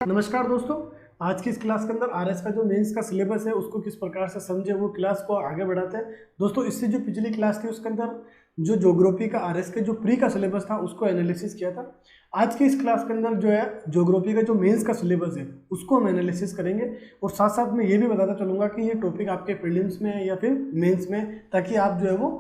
नमस्कार दोस्तों, आज की इस क्लास के अंदर आरएस का जो मेंस का सिलेबस है उसको किस प्रकार से समझे वो क्लास को आगे बढ़ाते हैं। दोस्तों इससे जो पिछली क्लास थी उसके अंदर जो ज्योग्राफी का आरएस के जो प्री का सिलेबस था उसको एनालिसिस किया था। आज की इस क्लास के अंदर जो है ज्योग्राफी का जो मेंस का सिलेबस है उसको हम एनालिसिस करेंगे और साथ साथ में ये भी बताता चलूँगा कि ये टॉपिक आपके प्रीलिम्स में है या फिर मेन्स में, ताकि आप जो है वो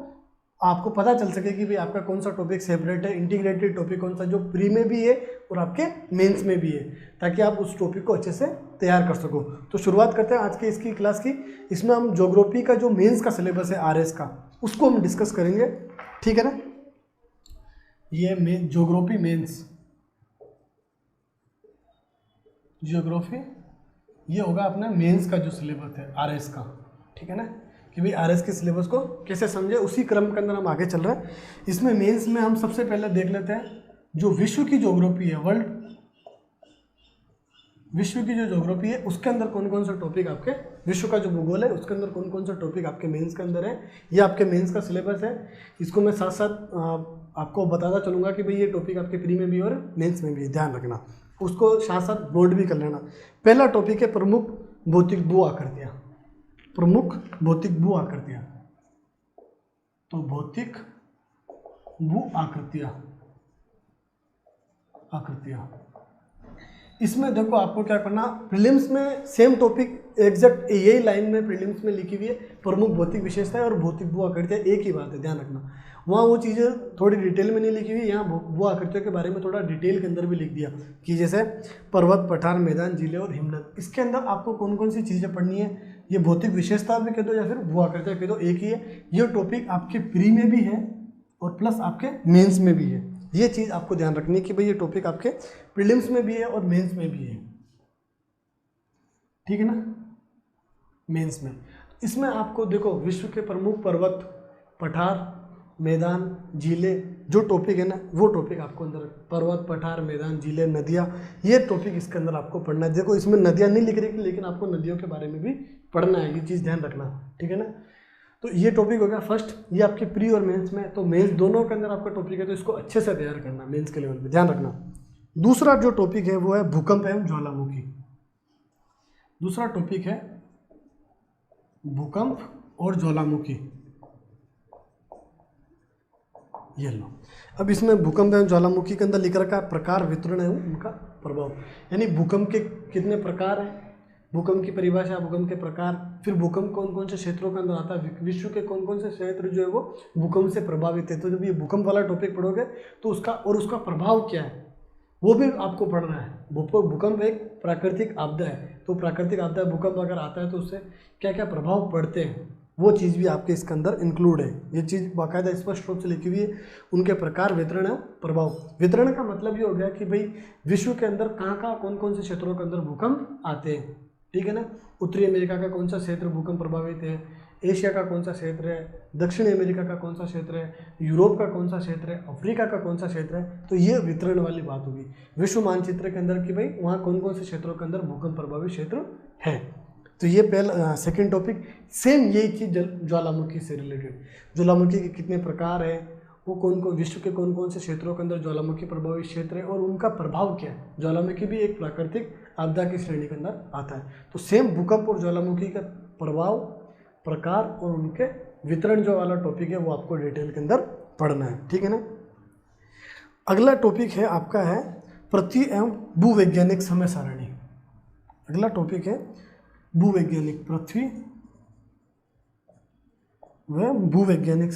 आपको पता चल सके कि भाई आपका कौन सा टॉपिक सेपरेट है, इंटीग्रेटेड टॉपिक कौन सा जो प्री में भी है और आपके मेंस में भी है, ताकि आप उस टॉपिक को अच्छे से तैयार कर सको। तो शुरुआत करते हैं आज की इसकी क्लास की। इसमें हम ज्योग्राफी का जो मेंस का सिलेबस है आरएस का उसको हम डिस्कस करेंगे, ठीक है ना। ये ज्योग्राफी मेंस ज्योग्राफी ये होगा अपना मेंस का जो सिलेबस है आरएस का, ठीक है ना, कि भाई आरएस के सिलेबस को कैसे समझे, उसी क्रम के अंदर हम आगे चल रहे हैं। इसमें मेंस में हम सबसे पहले देख लेते हैं जो विश्व की ज्योग्राफी है, विश्व की जो ज्योग्राफी है उसके अंदर कौन कौन सा टॉपिक आपके, विश्व का जो भूगोल है उसके अंदर कौन कौन सा टॉपिक आपके मेंस के अंदर है, ये आपके मेंस का सिलेबस है। इसको मैं साथ साथ आपको बताता चलूँगा कि भाई ये टॉपिक आपके प्री में भी और मेंस में भी, ध्यान रखना, उसको साथ साथ नोट भी कर लेना। पहला टॉपिक है प्रमुख भौतिक भू आकृतियाँ, प्रमुख भौतिक भू आकृतियाँ। तो भौतिक भू आकृतियाँ इसमें देखो आपको क्या करना, प्रीलिम्स में सेम टॉपिक एग्जैक्ट यही लाइन में प्रीलिम्स में लिखी हुई है, प्रमुख भौतिक विशेषताएं और भौतिक भू आकृतियाँ, एक ही बात है, ध्यान रखना। वहाँ वो चीज़ें थोड़ी डिटेल में नहीं लिखी हुई, यहाँ भू आकृतियों के बारे में थोड़ा डिटेल के अंदर भी लिख दिया कि जैसे पर्वत, पठार, मैदान, जिले और हिमनद। इसके अंदर आपको कौन कौन सी चीज़ें पढ़नी है, ये भौतिक विशेषता भी कह दो या फिर भू आकृतियाँ कह दो, एक ही है। ये टॉपिक आपके प्री में भी है और प्लस आपके मेंस में भी है। ये चीज़ आपको ध्यान रखनी है कि भाई ये टॉपिक आपके प्रीलिम्स में भी है और मेंस में भी है, ठीक है ना। मेंस में इसमें आपको देखो विश्व के प्रमुख पर्वत, पठार, मैदान, जिले जो टॉपिक है ना, वो टॉपिक आपको अंदर पर्वत, पठार, मैदान, जिले, नदियाँ, ये टॉपिक इसके अंदर आपको पढ़ना है। देखो इसमें नदियाँ नहीं लिख रही लेकिन आपको नदियों के बारे में भी पढ़ना है, ये चीज़ ध्यान रखना, ठीक है ना। तो ये टॉपिक हो गया फर्स्ट, ये आपके प्री और मेंस में, तो मेंस दोनों के अंदर आपका टॉपिक है, तो इसको अच्छे से तैयार करना मेंस के लेवल पे, ध्यान रखना। दूसरा जो टॉपिक है वो है भूकंप एवं ज्वालामुखी। दूसरा टॉपिक है भूकंप और ज्वालामुखी, ये लो। अब इसमें भूकंप एवं ज्वालामुखी के अंदर लिख रखा है प्रकार, वितरण एवं उनका प्रभाव, यानी भूकंप के कितने प्रकार हैं, भूकंप की परिभाषा, भूकंप के प्रकार, फिर भूकंप कौन कौन से क्षेत्रों के अंदर आता है, विश्व के कौन कौन से क्षेत्र जो है वो भूकंप से प्रभावित है। तो जब ये भूकंप वाला टॉपिक पढ़ोगे तो उसका प्रभाव क्या है वो भी आपको पढ़ना है। भूकंप एक प्राकृतिक आपदा है, तो प्राकृतिक आपदा भूकंप अगर आता है तो उससे क्या क्या प्रभाव पड़ते हैं, वो चीज़ भी आपके इसके अंदर इंक्लूड है। ये चीज़ बाकायदा स्पष्ट रूप से लिखी हुई है, उनके प्रकार, वितरण है, प्रभाव। वितरण का मतलब ये हो गया कि भाई विश्व के अंदर कहाँ कौन कौन से क्षेत्रों के अंदर भूकंप आते हैं, ठीक है ना। उत्तरी अमेरिका का कौन सा क्षेत्र भूकंप प्रभावित है, एशिया का कौन सा क्षेत्र है, दक्षिण अमेरिका का कौन सा क्षेत्र है, यूरोप का कौन सा क्षेत्र है, अफ्रीका का कौन सा क्षेत्र है, तो ये वितरण वाली बात होगी विश्व मानचित्र के अंदर कि भाई वहाँ कौन कौन से क्षेत्रों के अंदर भूकंप प्रभावित क्षेत्र है। तो ये पहला सेकंड टॉपिक। सेम यही चीज़ ज्वालामुखी से रिलेटेड, ज्वालामुखी के कितने प्रकार है, वो कौन विश्व के कौन कौन से क्षेत्रों के अंदर ज्वालामुखी प्रभावित क्षेत्र है और उनका प्रभाव क्या है। ज्वालामुखी भी एक प्राकृतिक आपदा की श्रेणी के अंदर आता है। तो सेम भूकंप और ज्वालामुखी का प्रभाव, प्रकार और उनके वितरण जो वाला टॉपिक है वो आपको डिटेल के अंदर पढ़ना है, ठीक है ना। अगला टॉपिक है आपका है पृथ्वी एवं भूवैज्ञानिक समय सारणी। अगला टॉपिक है भूवैज्ञानिक, पृथ्वी व भूवैज्ञानिक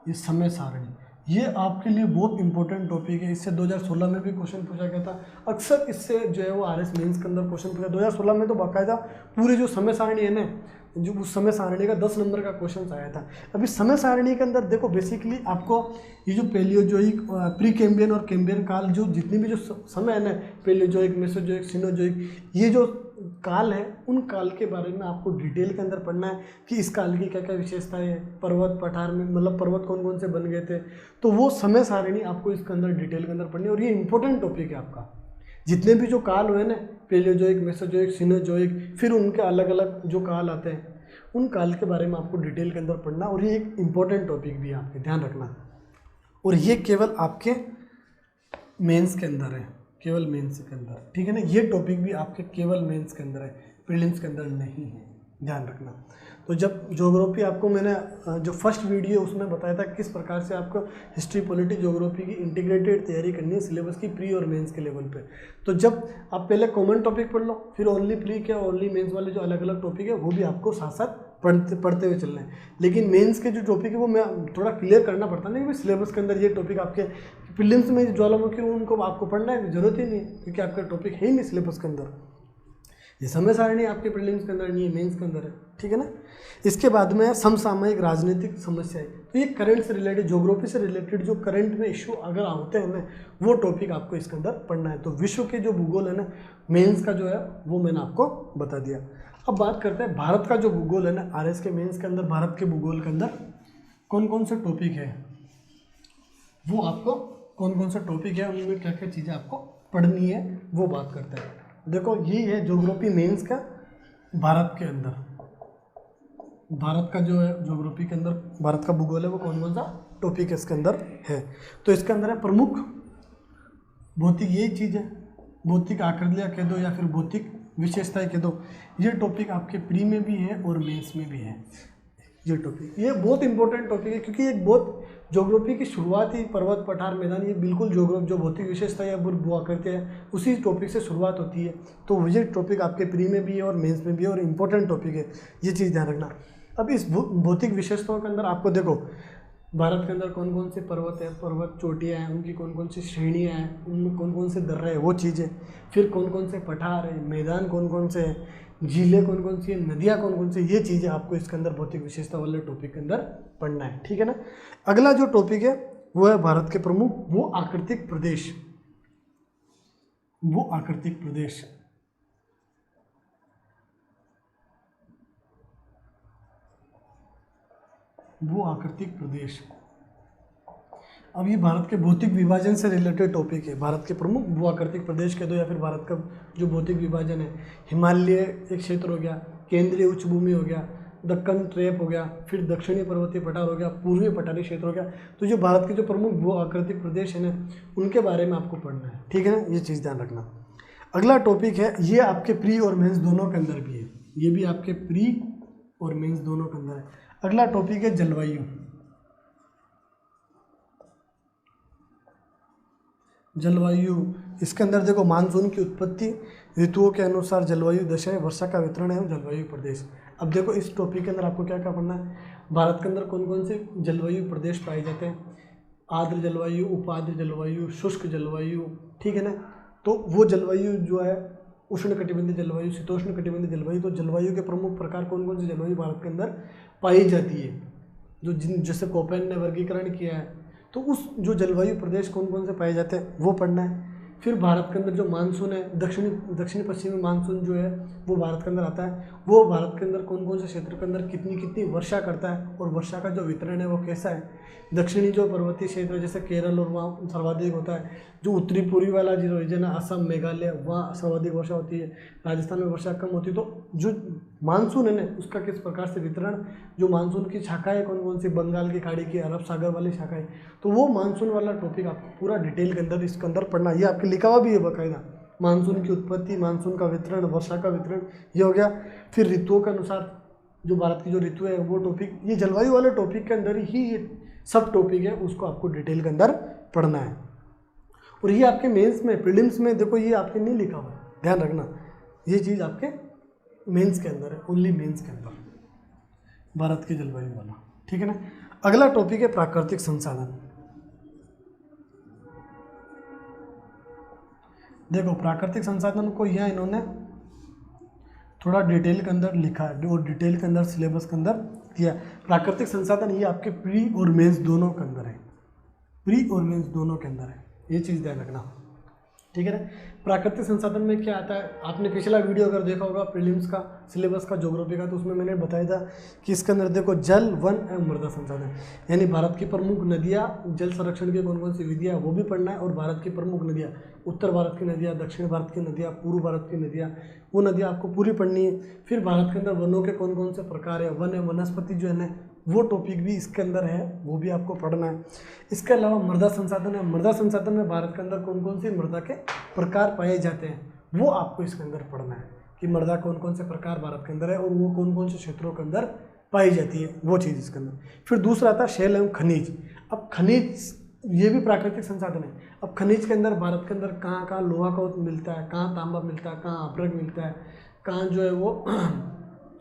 ये समय सारणी, ये आपके लिए बहुत इंपॉर्टेंट टॉपिक है। इससे 2016 में भी क्वेश्चन पूछा गया था, अक्सर इससे जो है वो आरएस मेंस के अंदर क्वेश्चन पूछा। 2016 में तो बाकायदा पूरी जो समय सारणी है ना, जो उस समय सारणी का 10 नंबर का क्वेश्चन आया था। अभी समय सारणी के अंदर देखो बेसिकली आपको ये जो पैलियोजोइक, प्री कैम्बियन और कैम्बियन काल, जो जितनी भी जो समय है ना, पैलियोजोइक, मेसोजोइक, सिनोजोइक, ये जो काल है उन काल के बारे में आपको डिटेल के अंदर पढ़ना है कि इस काल की क्या क्या विशेषताएं है, पर्वत, पठार में मतलब पर्वत कौन कौन से बन गए थे, तो वो समय सारणी आपको इसके अंदर डिटेल के अंदर पढ़नी है। और ये इंपॉर्टेंट टॉपिक है आपका, जितने भी जो काल हुए ना, पैलियोजोइक, मेसोजोइक, सिनोजोइक, फिर उनके अलग अलग जो काल आते हैं उन काल के बारे में आपको डिटेल के अंदर पढ़ना, और ये एक इंपॉर्टेंट टॉपिक भी है आपके, ध्यान रखना। और ये केवल आपके मेंस के अंदर है, केवल मेंस के अंदर, ठीक है ना। ये टॉपिक भी आपके केवल मेंस के अंदर है, प्रीलिम्स के अंदर नहीं है, ध्यान रखना। तो जब ज्योग्राफी आपको मैंने जो फर्स्ट वीडियो उसमें बताया था किस प्रकार से आपको हिस्ट्री पॉलिटी ज्योग्राफी की इंटीग्रेटेड तैयारी करनी है सिलेबस की प्री और मेंस के लेवल पे। तो जब आप पहले कॉमन टॉपिक पढ़ लो, फिर ओनली प्री के ओनली मेंस वाले जो अलग अलग टॉपिक है वो भी आपको साथ साथ पढ़ते हुए चलना है। लेकिन मेंस के जो टॉपिक है वो मैं थोड़ा क्लियर करना पड़ता है ना कि सिलेबस के अंदर ये टॉपिक आपके प्रीलिम्स में ज्वालामुखी उनको आपको पढ़ना है जरूरत ही नहीं, क्योंकि आपका टॉपिक है ही नहीं सिलेबस के अंदर। ये समय सारणी आपके प्रीलिम्स के अंदर नहीं है, मेंस के अंदर है, ठीक है ना। इसके बाद में समसामयिक राजनीतिक समस्याएं, तो ये करंट से रिलेटेड, ज्योग्राफी से रिलेटेड जो करंट में इशू अगर होते हैं ना वो टॉपिक आपको इसके अंदर पढ़ना है। तो विश्व के जो भूगोल है ना मेंस का जो है वो मैंने आपको बता दिया। अब बात करते हैं भारत का जो भूगोल है ना आरएस के मेंस के अंदर, भारत के भूगोल के अंदर कौन कौन से टॉपिक है, वो आपको कौन कौन सा टॉपिक है, उनमें क्या क्या चीज़ें आपको पढ़नी है वो बात करते हैं। देखो ये है ज्योग्राफी मेंस का भारत के अंदर, भारत का जो है ज्योग्राफी के अंदर भारत का भूगोल है वो कौन कौन सा टॉपिक इसके अंदर है। तो इसके अंदर है प्रमुख भौतिक, यही चीज़ है, भौतिक आकृतियाँ कह दो या फिर भौतिक विशेषताएं कह दो। ये टॉपिक आपके प्री में भी है और मेंस में भी है। ये टॉपिक ये बहुत इंपॉर्टेंट टॉपिक है, क्योंकि एक बहुत ज्योग्राफी की शुरुआत ही पर्वत पठार मैदान, ये बिल्कुल ज्योग्राफी जो भौतिक विशेषता या वो करते हैं उसी टॉपिक से शुरुआत होती है। तो ये टॉपिक आपके प्री में भी है और मेंस में भी है और इम्पोर्टेंट टॉपिक है, ये चीज़ ध्यान रखना। अब इस भौतिक विशेषताओं के अंदर आपको देखो भारत के अंदर कौन कौन से पर्वत है, पर्वत चोटियाँ हैं, उनकी कौन कौन सी श्रेणियाँ हैं, उनमें कौन कौन से दर्रे हैं वो चीज़ें, फिर कौन कौन से पठार है, मैदान कौन कौन से हैं, झीलें कौन कौन सी है, नदियाँ कौन कौन सी, ये चीज़ें आपको इसके अंदर भौतिक विशेषता वाले टॉपिक के अंदर पढ़ना है, ठीक है ना। अगला जो टॉपिक है वो है भारत के प्रमुख भू आकृतिक प्रदेश, भू आकृतिक प्रदेश। भू आकृतिक प्रदेश, अब ये भारत के भौतिक विभाजन से रिलेटेड टॉपिक है। भारत के प्रमुख भू आकृतिक प्रदेश कह दो या फिर भारत का जो भौतिक विभाजन है, हिमालय एक क्षेत्र हो गया, केंद्रीय उच्च भूमि हो गया, दक्कन ट्रैप हो गया, फिर दक्षिणी पर्वतीय पठार हो गया, पूर्वी पठारी क्षेत्र हो गया। तो जो भारत के जो प्रमुख भू आकृतिक प्रदेश है ना उनके बारे में आपको पढ़ना है, ठीक है ना, ये चीज़ ध्यान रखना। अगला टॉपिक है, ये आपके प्री और मेंस दोनों के अंदर भी है, ये भी आपके प्री और मेंस दोनों के अंदर है। अगला टॉपिक है जलवायु। जलवायु इसके अंदर देखो मानसून की उत्पत्ति, ऋतुओं के अनुसार जलवायु दशाएं, वर्षा का वितरण है, जलवायु प्रदेश। अब देखो इस टॉपिक के अंदर आपको क्या क्या पढ़ना है, भारत के अंदर कौन कौन से जलवायु प्रदेश पाए जाते हैं, आर्द्र जलवायु, उपाद्र जलवायु, शुष्क जलवायु, ठीक है ना। तो वो जलवायु जो है उष्ण कटिबंधीय जलवायु, शीतोष्ण कटिबंधीय जलवायु, तो जलवायु के प्रमुख प्रकार कौन कौन सी जलवायु भारत के अंदर पाई जाती है, जो जैसे कोपेन ने वर्गीकरण किया है, तो उस जो जलवायु प्रदेश कौन कौन से पाए जाते हैं वो पढ़ना है। फिर भारत के अंदर जो मानसून है, दक्षिणी पश्चिमी मानसून जो है वो भारत के अंदर आता है, वो भारत के अंदर कौन कौन से क्षेत्र के अंदर कितनी कितनी वर्षा करता है और वर्षा का जो वितरण है वो कैसा है। दक्षिणी जो पर्वतीय क्षेत्र जैसे केरल और वहाँ सर्वाधिक होता है, जो उत्तरी पूर्वी वाला जो रीजन है असम मेघालय वहाँ सर्वाधिक वर्षा होती है, राजस्थान में वर्षा कम होती है। तो जो मानसून है ना उसका किस प्रकार से वितरण, जो मानसून की शाखाएँ कौन कौन सी, बंगाल की खाड़ी की, अरब सागर वाली शाखाएँ, तो वो मानसून वाला टॉपिक आपको पूरा डिटेल के अंदर इसके अंदर पढ़ना। ये आपके लिखा हुआ भी है बाकायदा, मानसून की उत्पत्ति, मानसून का वितरण, वर्षा का वितरण, ये हो गया। फिर ऋतुओं के अनुसार जो भारत की जो ऋतु है वो टॉपिक, ये जलवायु वाले टॉपिक के अंदर ही ये सब टॉपिक है, उसको आपको डिटेल के अंदर पढ़ना है। और ये आपके मेंस में, प्रीलिम्स में देखो ये आपके नहीं लिखा हुआ है, ध्यान रखना, ये चीज़ आपके मेंस के अंदर है, ओनली मेंस के अंदर भारत की जलवायु वाला, ठीक है ना। अगला टॉपिक है प्राकृतिक संसाधन। देखो प्राकृतिक संसाधन को यहाँ इन्होंने थोड़ा डिटेल के अंदर लिखा है और डिटेल के अंदर सिलेबस के अंदर दिया। प्राकृतिक संसाधन ये आपके प्री और मेंस दोनों के अंदर है, प्री और मेंस दोनों के अंदर है, ये चीज़ ध्यान रखना, ठीक है ना। प्राकृतिक संसाधन में क्या आता है, आपने पिछला वीडियो अगर देखा होगा प्रीलिम्स का सिलेबस का ज्योग्राफी का, तो उसमें मैंने बताया था कि इसके अंदर देखो जल, वन एवं मृदा संसाधन, यानी भारत की प्रमुख नदियाँ, जल संरक्षण की कौन कौन सी विधियाँ वो भी पढ़ना है, और भारत की प्रमुख नदियाँ, उत्तर भारत की नदियाँ, दक्षिण भारत की नदियाँ, पूर्व भारत की नदियाँ, वो नदियाँ आपको पूरी पढ़नी है। फिर भारत के अंदर वनों के कौन कौन से प्रकार है, वन एवं वनस्पति जो है ना, वो टॉपिक भी इसके अंदर है, वो भी आपको पढ़ना है। इसके अलावा मृदा संसाधन है, मृदा संसाधन में भारत के अंदर कौन कौन सी मृदा के प्रकार पाए जाते हैं, वो आपको इसके अंदर पढ़ना है कि मृदा कौन कौन से प्रकार भारत के अंदर है और वो कौन कौन से क्षेत्रों के अंदर पाई जाती है, वो चीज़ इसके अंदर। फिर दूसरा आता है शैल एवं खनिज। अब खनिज ये भी प्राकृतिक संसाधन है। अब खनिज के अंदर भारत के अंदर कहाँ कहाँ लोहा का मिलता है, कहाँ तांबा मिलता है, कहाँ अपरक मिलता है, कहाँ जो है वो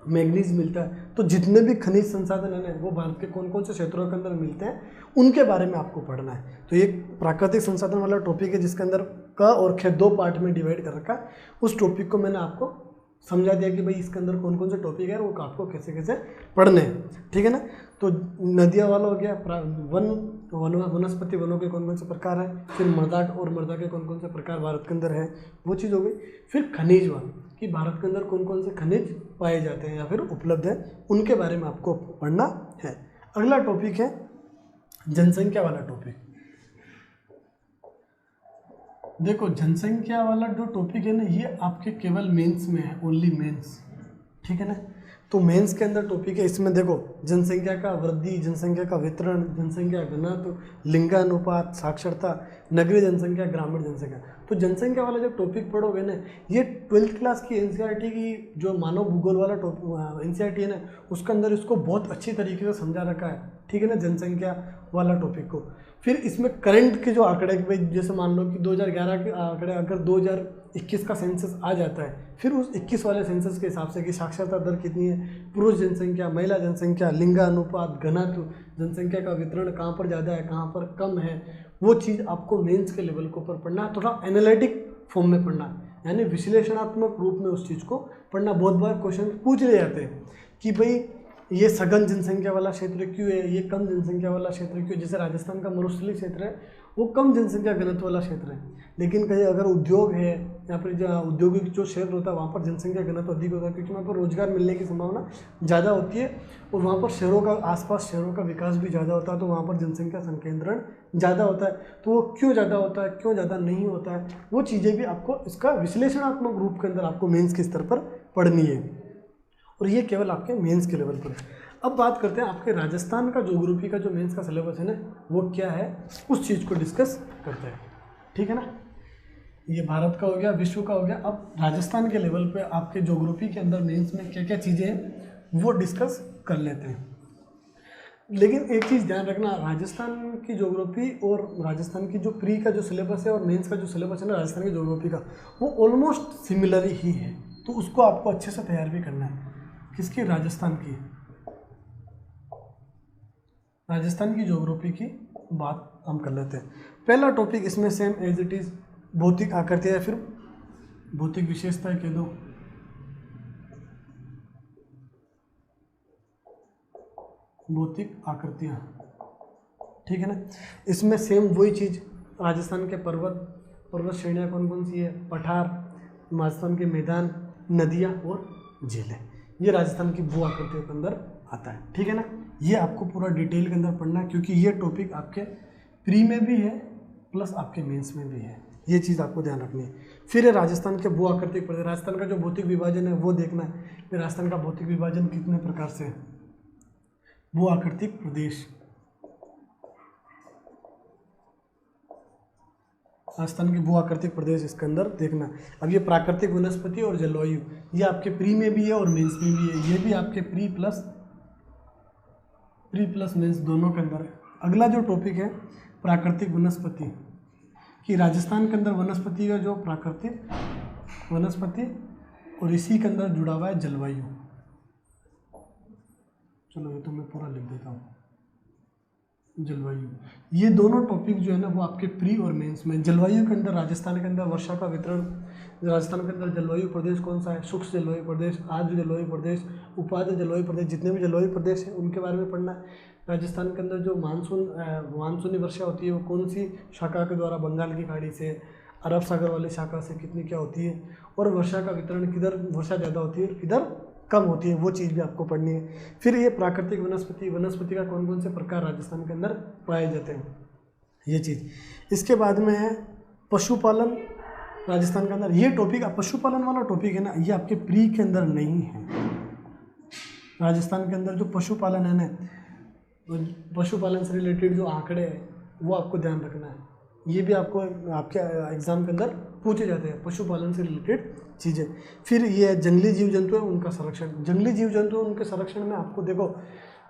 मैग्नीज मिलता है, तो जितने भी खनिज संसाधन है ना वो भारत के कौन कौन से क्षेत्रों के अंदर मिलते हैं उनके बारे में आपको पढ़ना है। तो ये प्राकृतिक संसाधन वाला टॉपिक है जिसके अंदर क और ख 2 पार्ट में डिवाइड कर रखा है। उस टॉपिक को मैंने आपको समझा दिया कि भाई इसके अंदर कौन कौन से टॉपिक है और वो आपको कैसे कैसे पढ़ने हैं, ठीक है ना। तो नदियाँ वाला हो गया, वनस्पति, वनों के कौन कौन से प्रकार हैं, फिर मृदा और मृदा के कौन कौन से प्रकार भारत के अंदर है, वो चीज़ हो गई। फिर खनिज वाला कि भारत के अंदर कौन कौन से खनिज पाए जाते हैं या फिर उपलब्ध है, उनके बारे में आपको पढ़ना है। अगला टॉपिक है जनसंख्या वाला टॉपिक। देखो जनसंख्या वाला जो टॉपिक है ना, ये आपके केवल मेंस में है, ओनली मेंस, ठीक है ना। तो मेंस के अंदर टॉपिक है, इसमें देखो जनसंख्या का वृद्धि, जनसंख्या का वितरण, जनसंख्या घनत्व, लिंगानुपात, साक्षरता, नगरीय जनसंख्या, ग्रामीण जनसंख्या। तो जनसंख्या वाला जब टॉपिक पढ़ोगे ना, ये 12th क्लास की एनसीईआरटी की जो मानव भूगोल वाला एनसीईआरटी है ना, उसके अंदर इसको बहुत अच्छी तरीके से समझा रखा है, ठीक है ना, जनसंख्या वाला टॉपिक को। फिर इसमें करंट के जो आंकड़े, भाई जैसे मान लो कि 2011 के आंकड़े अगर 2021 का सेंसस आ जाता है, फिर उस 21 वाले सेंसस के हिसाब से कि साक्षरता दर कितनी है, पुरुष जनसंख्या, महिला जनसंख्या, लिंगानुपात, घनत्व, जनसंख्या का वितरण कहाँ पर ज़्यादा है, कहाँ पर कम है, वो चीज़ आपको मेंस के लेवल के ऊपर पढ़ना है। थोड़ा एनालिटिक फॉर्म में पढ़ना है, यानी विश्लेषणात्मक रूप में उस चीज़ को पढ़ना। बहुत बार क्वेश्चन पूछ ले जाते हैं कि भाई ये सघन जनसंख्या वाला क्षेत्र क्यों है, ये कम जनसंख्या वाला क्षेत्र क्यों। जैसे राजस्थान का मरुस्थलीय क्षेत्र है, वो कम जनसंख्या घनत्व वाला क्षेत्र है, लेकिन कहीं अगर उद्योग है या फिर जो औद्योगिक जो क्षेत्र होता है वहाँ पर जनसंख्या घनत्व अधिक होता है, क्योंकि वहाँ पर रोजगार मिलने की संभावना ज़्यादा होती है और वहाँ पर शहरों का, आसपास शहरों का विकास भी ज़्यादा होता है, तो वहाँ पर जनसंख्या संकेंद्रण ज़्यादा होता है। तो वो क्यों ज़्यादा होता है, क्यों ज़्यादा नहीं होता है, वो चीज़ें भी आपको इसका विश्लेषणात्मक रूप के अंदर आपको मेंस के स्तर पर पढ़नी है, और ये केवल आपके मेंस के लेवल पर है। अब बात करते हैं आपके राजस्थान का ज्योग्राफी का जो मेंस का सिलेबस है ना, वो क्या है, उस चीज़ को डिस्कस करते हैं, ठीक है ना। ये भारत का हो गया, विश्व का हो गया। अब राजस्थान के लेवल पे आपके ज्योग्राफी के अंदर मेंस में क्या क्या चीज़ें हैं वो डिस्कस कर लेते हैं। लेकिन एक चीज़ ध्यान रखना, राजस्थान की ज्योग्राफी और राजस्थान की जो प्री का जो सिलेबस है और मेंस का जो सिलेबस है ना राजस्थान की ज्योग्राफी का, वो ऑलमोस्ट सिमिलर ही है, तो उसको आपको अच्छे से तैयार भी करना है। किसकी? राजस्थान की। राजस्थान की ज्योग्राफी की बात हम कर लेते हैं। पहला टॉपिक इसमें सेम एज इट इज़ भौतिक आकृति है, फिर भौतिक विशेषताएं कह दो, भौतिक आकृतियाँ, ठीक है ना। इसमें सेम वही चीज़, राजस्थान के पर्वत श्रेणियाँ कौन कौन सी है, पठार, राजस्थान के मैदान, नदियाँ और झीलें, ये राजस्थान की भू आकृतियों के अंदर आता है, ठीक है ना। ये आपको पूरा डिटेल के अंदर पढ़ना है, क्योंकि ये टॉपिक आपके प्री में भी है प्लस आपके मेंस में भी है, ये चीज़ आपको ध्यान रखनी है। फिर राजस्थान के भू आकृतिक प्रदेश, राजस्थान का जो भौतिक विभाजन है वो देखना है। फिर राजस्थान का भौतिक विभाजन कितने प्रकार से है, भू आकृतिक प्रदेश, राजस्थान के भू आकृतिक प्रदेश इसके अंदर देखना। अब ये प्राकृतिक वनस्पति और जलवायु, ये आपके प्री में भी है और मेंस में भी है, ये भी आपके प्री प्लस मेंस दोनों के अंदर है। अगला जो टॉपिक है प्राकृतिक वनस्पति, कि राजस्थान के अंदर वनस्पति का जो प्राकृतिक वनस्पति और इसी के अंदर जुड़ा हुआ है जलवायु। चलो ये तो मैं पूरा लिख देता हूँ, जलवायु। ये दोनों टॉपिक जो है ना वो आपके प्री और मेंस में। जलवायु के अंदर राजस्थान के अंदर वर्षा का वितरण, राजस्थान के अंदर जलवायु प्रदेश कौन सा है, शुष्क जलवायु प्रदेश, आर्द्र जलवायु प्रदेश, उपाद्र जलवायु प्रदेश, जितने भी जलवायु प्रदेश है उनके बारे में पढ़ना है। राजस्थान के अंदर जो मानसूनी वर्षा होती है वो कौन सी शाखा के द्वारा, बंगाल की खाड़ी से, अरब सागर वाली शाखा से कितनी क्या होती है, और वर्षा का वितरण किधर वर्षा ज़्यादा होती है और किधर कम होती है, वो चीज़ भी आपको पढ़नी है। फिर ये प्राकृतिक वनस्पति, वनस्पति का कौन कौन से प्रकार राजस्थान के अंदर पाए जाते हैं, ये चीज़। इसके बाद में है पशुपालन राजस्थान के अंदर। ये टॉपिक, पशुपालन वाला टॉपिक है ना, ये आपके प्री के अंदर नहीं है। राजस्थान के अंदर जो पशुपालन है ना, पशुपालन से रिलेटेड जो आंकड़े हैं वो आपको ध्यान रखना है। ये भी आपको आपके एग्जाम के अंदर पूछे जाते हैं, पशुपालन से रिलेटेड चीज़ें। फिर ये जंगली जीव जंतु है, उनका संरक्षण। जंगली जीव जंतु उनके संरक्षण में आपको देखो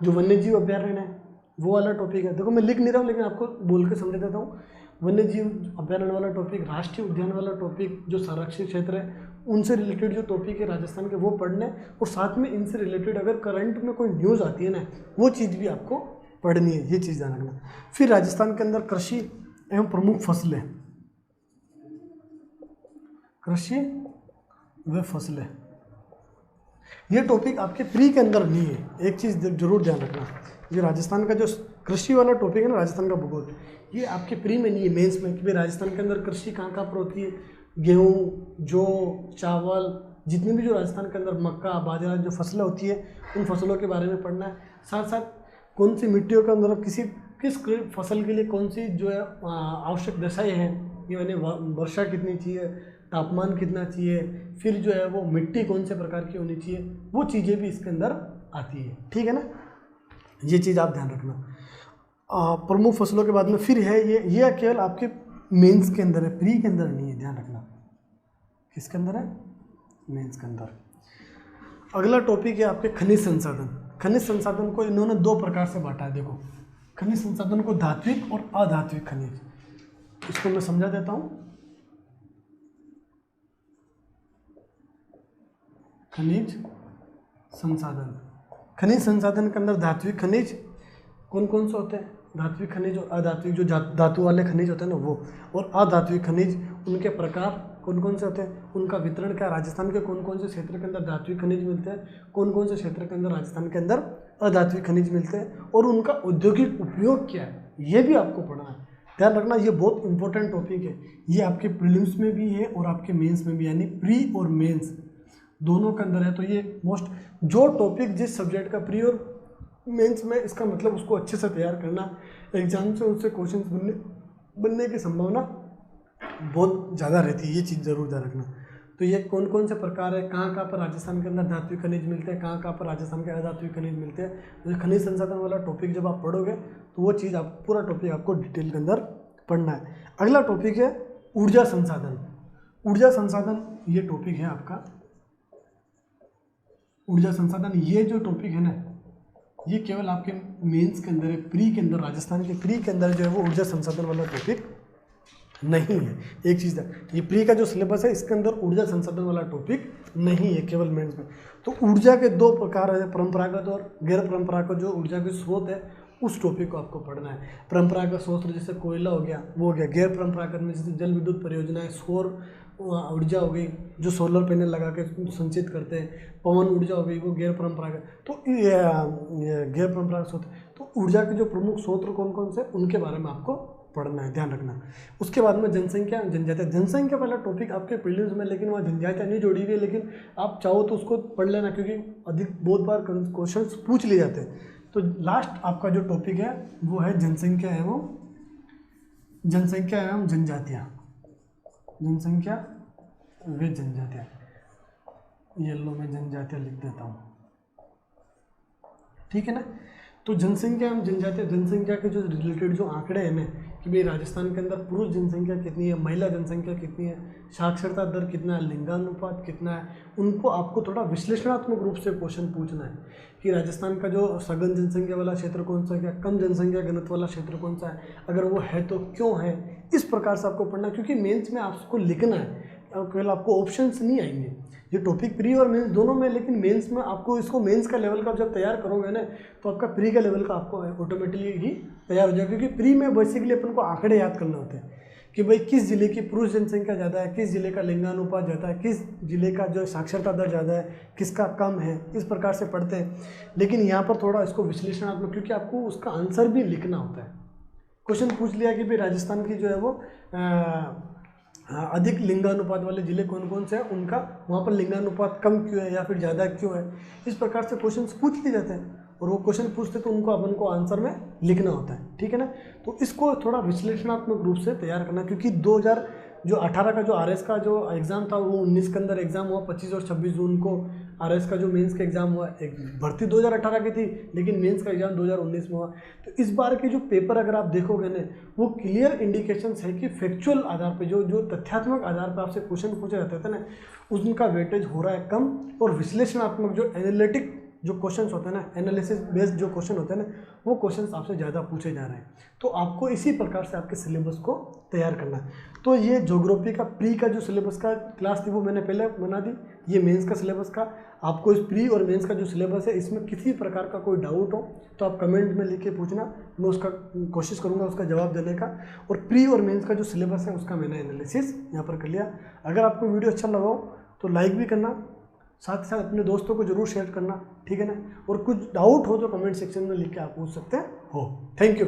जो वन्य जीव अभ्यारण्य है वो वाला टॉपिक है। देखो मैं लिख नहीं रहा हूँ लेकिन आपको बोल के समझा देता हूँ। वन्य जीव अभ्यारण्य वाला टॉपिक, राष्ट्रीय उद्यान वाला टॉपिक, जो संरक्षित क्षेत्र है उनसे रिलेटेड जो टॉपिक है राजस्थान के वो पढ़ने, और साथ में इनसे रिलेटेड अगर करंट में कोई न्यूज़ आती है ना वो चीज़ भी आपको पढ़नी है, ये चीज़ ध्यान रखना। फिर राजस्थान के अंदर कृषि एवं प्रमुख फसलें, कृषि व फसलें, ये टॉपिक आपके प्री के अंदर नहीं है। एक चीज़ जरूर ध्यान रखना, ये राजस्थान का जो कृषि वाला टॉपिक है ना, राजस्थान का भूगोल, ये आपके प्री में नहीं है, मेंस में। कि भाई राजस्थान के अंदर कृषि कहाँ कहाँ पर होती है, गेहूँ, जौ, चावल, जितनी भी जो राजस्थान के अंदर मक्का, बाजरा जो फसलें होती है उन फसलों के बारे में पढ़ना है। साथ साथ कौन सी मिट्टियों के अंदर किस फसल के लिए कौन सी जो है आवश्यक दशाएं हैं, यानी वर्षा कितनी चाहिए, तापमान कितना चाहिए, फिर जो है वो मिट्टी कौन से प्रकार की होनी चाहिए, वो चीज़ें भी इसके अंदर आती है। ठीक है ना, ये चीज़ आप ध्यान रखना। प्रमुख फसलों के बाद में फिर है ये केवल आपके मेंस के अंदर है, प्री के अंदर नहीं है, ध्यान रखना। किसके अंदर है? मेंस के अंदर। अगला टॉपिक है आपके खनिज संसाधन। खनिज संसाधन को इन्होंने दो प्रकार से बांटा है। देखो, खनिज संसाधन को धात्विक और अधात्विक खनिज, इसको मैं समझा देता हूँ। खनिज संसाधन, खनिज संसाधन के अंदर धात्विक खनिज कौन कौन से होते हैं? धात्विक खनिज और अधात्विक, जो धातु वाले खनिज होते हैं ना वो, और अधात्विक खनिज, उनके प्रकार कौन कौन से होते हैं, उनका वितरण क्या, राजस्थान के कौन कौन से क्षेत्र के अंदर धात्विक खनिज मिलते हैं, कौन कौन से क्षेत्र के अंदर राजस्थान के अंदर अधात्विक खनिज मिलते हैं, और उनका औद्योगिक उपयोग क्या है, ये भी आपको पढ़ना है। ध्यान रखना, ये बहुत इंपॉर्टेंट टॉपिक है। ये आपके प्रीलिम्स में भी है और आपके मेंस में भी, यानी प्री और मेंस दोनों के अंदर है। तो ये मोस्ट जो टॉपिक जिस सब्जेक्ट का प्री और मेंस में, इसका मतलब उसको अच्छे से तैयार करना, एग्जाम से उससे क्वेश्चन बनने की संभावना बहुत ज़्यादा रहती है, ये चीज़ ज़रूर ध्यान रखना। तो ये कौन कौन से प्रकार है, कहाँ कहाँ पर राजस्थान के अंदर धात्विक खनिज मिलते हैं, कहाँ कहाँ पर राजस्थान के अधात्विक खनिज मिलते हैं। तो खनिज संसाधन वाला टॉपिक जब आप पढ़ोगे तो वो चीज़ आप पूरा टॉपिक आपको डिटेल के अंदर पढ़ना है। अगला टॉपिक है ऊर्जा संसाधन। ऊर्जा संसाधन ये टॉपिक है आपका, ऊर्जा संसाधन। ये जो टॉपिक है ना, ये केवल आपके मेंस के अंदर है, प्री के अंदर, राजस्थान के प्री के अंदर जो है वो ऊर्जा संसाधन वाला टॉपिक नहीं है। एक चीज़ है, ये प्री का जो सिलेबस है इसके अंदर ऊर्जा संसाधन वाला टॉपिक नहीं है, केवल मेंस में। तो ऊर्जा के दो प्रकार है, परंपरागत और गैर परंपरागत। जो ऊर्जा के स्रोत है उस टॉपिक को आपको पढ़ना है। परंपरागत स्रोत जैसे कोयला हो गया, वो हो गया। गैर परंपरागत में जैसे जल विद्युत परियोजनाएं, सौर ऊर्जा हो गई, जो सोलर पैनल लगा के संचित करते हैं, पवन ऊर्जा हो गई, वो गैर परंपरागत। तो गैर परंपरागत स्रोत, तो ऊर्जा के जो प्रमुख स्रोत कौन कौन से, उनके बारे में आपको पढ़ना है, ध्यान रखना। उसके बाद में जनसंख्या, जनजातीय। जनसंख्या वाला टॉपिक आपके प्रीलिम्स में, लेकिन वहाँ जनजातीय नहीं जोड़ी हुई है, लेकिन आप चाहो तो उसको पढ़ लेना, क्योंकि बहुत बार क्वेश्चन पूछ लिए जाते हैं। तो लास्ट आपका जो टॉपिक है वो है जनसंख्या एवं जनजातियाँ। जनसंख्या व जनजातियाँ, येलो में जनजातियाँ लिख देता हूँ, ठीक है ना। तो जनसंख्या एवं जनजातीय, जनसंख्या के जो रिलेटेड जो आंकड़े हैं ना, कि भाई राजस्थान के अंदर पुरुष जनसंख्या कितनी है, महिला जनसंख्या कितनी है, साक्षरता दर कितना है, लिंगानुपात कितना है, उनको आपको थोड़ा विश्लेषणात्मक रूप से क्वेश्चन पूछना है कि राजस्थान का जो सघन जनसंख्या वाला क्षेत्र कौन सा है, क्या कम जनसंख्या घनत्व वाला क्षेत्र कौन सा है, अगर वो है तो क्यों है। इस प्रकार से आपको पढ़ना, क्योंकि मेंस में आपको लिखना है, केवल आपको ऑप्शंस नहीं आएंगे। ये टॉपिक प्री और मेंस दोनों में, लेकिन मेंस में आपको इसको मेंस का लेवल का जब तैयार करोगे ना, तो आपका प्री का लेवल का आपको ऑटोमेटिकली ही तैयार हो जाएगा। क्योंकि प्री में बेसिकली अपन को आंकड़े याद करने होते हैं कि भाई किस जिले की पुरुष जनसंख्या ज़्यादा है, किस जिले का लिंगानुपात ज़्यादा है, किस जिले का जो साक्षरता दर ज़्यादा है, किसका कम है, इस प्रकार से पढ़ते हैं। लेकिन यहाँ पर थोड़ा इसको विश्लेषणात्मक, क्योंकि आपको उसका आंसर भी लिखना होता है। क्वेश्चन पूछ लिया कि भाई राजस्थान की जो है वो अधिक लिंगानुपात वाले जिले कौन कौन से हैं, उनका वहाँ पर लिंगानुपात कम क्यों है या फिर ज़्यादा क्यों है, इस प्रकार से क्वेश्चंस पूछ लिए जाते हैं। और वो क्वेश्चन पूछते तो उनको अपन को आंसर में लिखना होता है, ठीक है ना। तो इसको थोड़ा विश्लेषणात्मक रूप से तैयार करना, क्योंकि 2018 का जो आरएस का जो एग्ज़ाम था वो 19 के अंदर एग्ज़ाम हुआ, 25 और 26 जून को आरएस का जो मेंस का एग्ज़ाम हुआ। एक भर्ती 2018 की थी लेकिन मेंस का एग्ज़ाम 2019 में हुआ। तो इस बार के जो पेपर अगर आप देखोगे ना, वो क्लियर इंडिकेशंस है कि फैक्चुअल आधार पे जो तथ्यात्मक आधार पर आपसे क्वेश्चन पूछे जाते थे ना, उनका वेटेज हो रहा है कम, और विश्लेषणात्मक जो एनालिटिक जो क्वेश्चंस होते हैं ना, एनालिसिस बेस्ड जो क्वेश्चन होते हैं ना, वो क्वेश्चंस आपसे ज़्यादा पूछे जा रहे हैं। तो आपको इसी प्रकार से आपके सिलेबस को तैयार करना है। तो ये ज्योग्राफी का प्री का जो सिलेबस का क्लास थी वो मैंने पहले बना दी। ये मेंस का सिलेबस का, आपको इस प्री और मेंस का जो सिलेबस है इसमें किसी प्रकार का कोई डाउट हो तो आप कमेंट में लिख के पूछना, मैं उसका कोशिश करूँगा उसका जवाब देने का। और प्री और मेंस का जो सिलेबस है उसका मैंने एनालिसिस यहाँ पर कर लिया। अगर आपको वीडियो अच्छा लगा हो तो लाइक भी करना, साथ ही साथ अपने दोस्तों को जरूर शेयर करना, ठीक है ना। और कुछ डाउट हो तो कमेंट सेक्शन में लिख के आप पूछ सकते हो। Thank you.